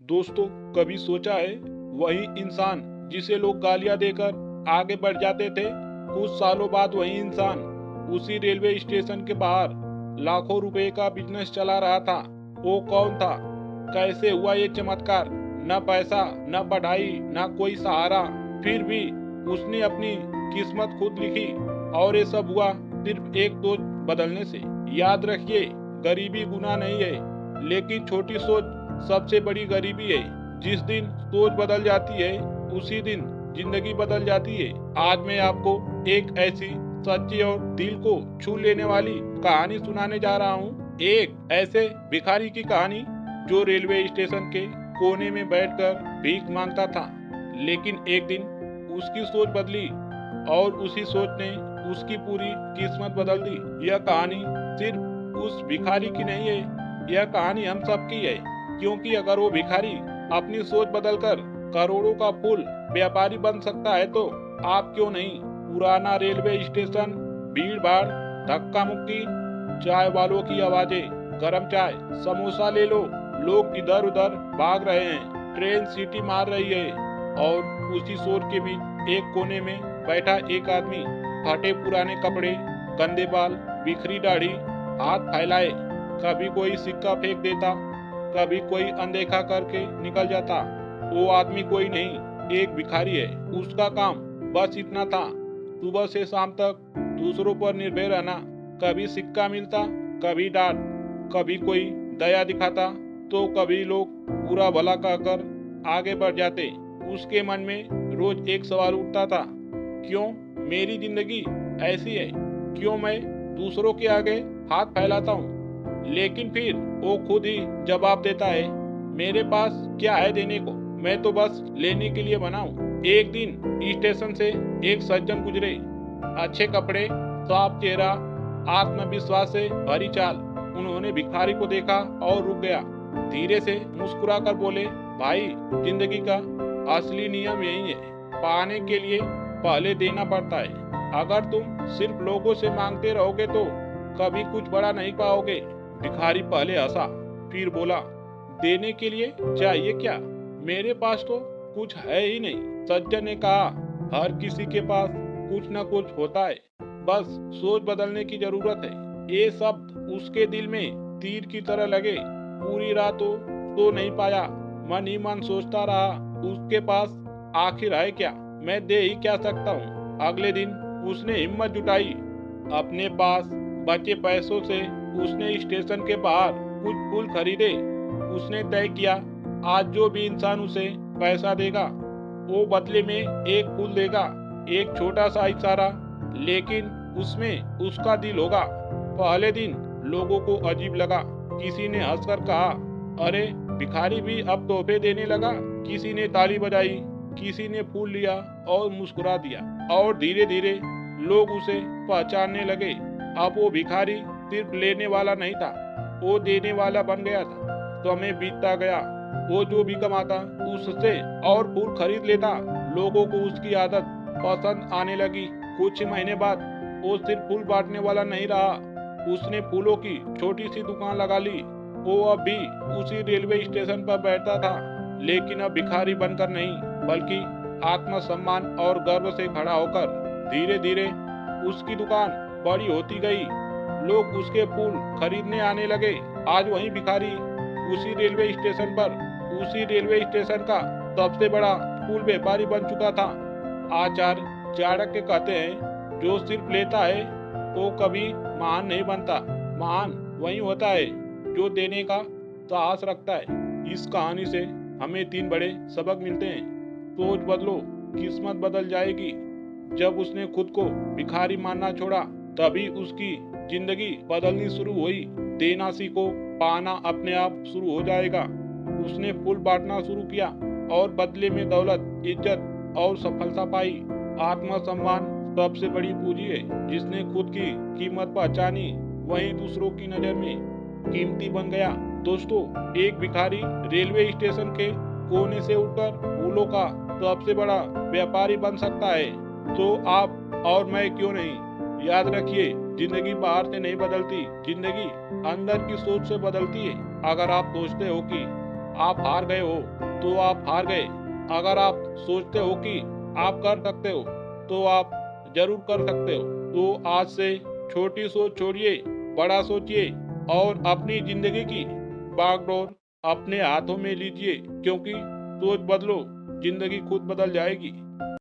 दोस्तों, कभी सोचा है वही इंसान जिसे लोग गालियां देकर आगे बढ़ जाते थे, कुछ सालों बाद वही इंसान उसी रेलवे स्टेशन के बाहर लाखों रुपए का बिजनेस चला रहा था। वो कौन था? कैसे हुआ ये चमत्कार? न पैसा, न पढ़ाई, न कोई सहारा, फिर भी उसने अपनी किस्मत खुद लिखी। और ये सब हुआ सिर्फ एक सोच बदलने से। याद रखिए, गरीबी गुनाह नहीं है, लेकिन छोटी सोच सबसे बड़ी गरीबी है। जिस दिन सोच बदल जाती है, उसी दिन जिंदगी बदल जाती है। आज मैं आपको एक ऐसी सच्ची और दिल को छू लेने वाली कहानी सुनाने जा रहा हूँ। एक ऐसे भिखारी की कहानी जो रेलवे स्टेशन के कोने में बैठकर भीख मांगता था, लेकिन एक दिन उसकी सोच बदली और उसी सोच ने उसकी पूरी किस्मत बदल दी। यह कहानी सिर्फ उस भिखारी की नहीं है, यह कहानी हम सबकी है। क्योंकि अगर वो भिखारी अपनी सोच बदलकर करोड़ों का फूल व्यापारी बन सकता है, तो आप क्यों नहीं? पुराना रेलवे स्टेशन, भीड़ भाड़, धक्का मुक्की, चाय वालों की आवाजें, गरम चाय, समोसा ले लो। लोग इधर उधर भाग रहे हैं, ट्रेन सीटी मार रही है, और उसी शोर के बीच एक कोने में बैठा एक आदमी, फटे पुराने कपड़े, गंदे बाल, बिखरी दाढ़ी, हाथ फैलाए। कभी कोई सिक्का फेंक देता, कभी कोई अनदेखा करके निकल जाता। वो आदमी कोई नहीं, एक भिखारी है। उसका काम बस इतना था, सुबह से शाम तक दूसरों पर निर्भर रहना। कभी सिक्का मिलता, कभी डांट, कभी कोई दया दिखाता, तो कभी लोग बुरा भला कहकर आगे बढ़ जाते। उसके मन में रोज एक सवाल उठता था, क्यों मेरी जिंदगी ऐसी है? क्यों मैं दूसरों के आगे हाथ फैलाता हूँ? लेकिन फिर वो खुद ही जवाब देता है, मेरे पास क्या है देने को? मैं तो बस लेने के लिए बना हूँ। एक दिन स्टेशन से एक सज्जन गुजरे, अच्छे कपड़े, साफ चेहरा, आत्मविश्वास से भरी चाल। उन्होंने भिखारी को देखा और रुक गया। धीरे से मुस्कुराकर बोले, भाई, जिंदगी का असली नियम यही है, पाने के लिए पहले देना पड़ता है। अगर तुम सिर्फ लोगों से मांगते रहोगे तो कभी कुछ बड़ा नहीं पाओगे। भिखारी पहले हंसा, फिर बोला, देने के लिए चाहिए क्या? मेरे पास तो कुछ है ही नहीं। सज्जन ने कहा, हर किसी के पास कुछ न कुछ होता है, बस सोच बदलने की जरूरत है। ये शब्द उसके दिल में तीर की तरह लगे। पूरी रात वो सो नहीं पाया, मन ही मन सोचता रहा, उसके पास आखिर है क्या? मैं दे ही क्या सकता हूँ? अगले दिन उसने हिम्मत जुटाई। अपने पास बचे पैसों से उसने स्टेशन के बाहर कुछ फूल खरीदे। उसने तय किया, आज जो भी इंसान उसे पैसा देगा, वो बदले में एक फूल देगा, एक छोटा सा इशारा, लेकिन उसमें उसका दिल होगा। पहले दिन लोगों को अजीब लगा। किसी ने हंसकर कहा, अरे, भिखारी भी अब तोहफे देने लगा। किसी ने ताली बजाई, किसी ने फूल लिया और मुस्कुरा दिया। और धीरे धीरे लोग उसे पहचानने लगे। अब वो भिखारी सिर्फ लेने वाला नहीं था, वो देने वाला बन गया था। समय बीतता गया, वो जो भी कमाता उससे और फूल खरीद लेता। लोगों को उसकी आदत पसंद आने लगी। कुछ महीने बाद वो सिर्फ फूल बांटने वाला नहीं रहा, उसने फूलों की छोटी सी दुकान लगा ली। वो अब भी उसी रेलवे स्टेशन पर बैठता था, लेकिन अब भिखारी बनकर नहीं, बल्कि आत्मसम्मान और गर्व से खड़ा होकर। धीरे धीरे उसकी दुकान बड़ी होती गई, लोग उसके फूल खरीदने आने लगे। आज वही भिखारी उसी रेलवे स्टेशन पर, उसी रेलवे स्टेशन का सबसे बड़ा फूल व्यापारी बन चुका था। आचार्य चाणक्य कहते हैं, जो सिर्फ लेता है वो कभी महान नहीं बनता। महान वही होता है जो देने का साहस रखता है। इस कहानी से हमें तीन बड़े सबक मिलते हैं। सोच बदलो, किस्मत बदल जाएगी। जब उसने खुद को भिखारी मानना छोड़ा, तभी उसकी जिंदगी बदलनी शुरू हुई। देना सीखो, पाना अपने आप शुरू हो जाएगा। उसने फूल बांटना शुरू किया और बदले में दौलत, इज्जत और सफलता पाई। आत्मसम्मान सबसे बड़ी पूंजी है। जिसने खुद की कीमत पहचानी, वही दूसरों की नजर में कीमती बन गया। दोस्तों, एक भिखारी रेलवे स्टेशन के कोने से उठकर फूलों का सबसे बड़ा व्यापारी बन सकता है, तो आप और मैं क्यों नहीं? याद रखिए, जिंदगी बाहर से नहीं बदलती, जिंदगी अंदर की सोच से बदलती है। अगर आप सोचते हो कि आप हार गए हो तो आप हार गए। अगर आप सोचते हो कि आप कर सकते हो तो आप जरूर कर सकते हो। तो आज से छोटी सोच छोड़िए, बड़ा सोचिए और अपनी जिंदगी की बागडोर अपने हाथों में लीजिए, क्योंकि सोच बदलो, जिंदगी खुद बदल जाएगी।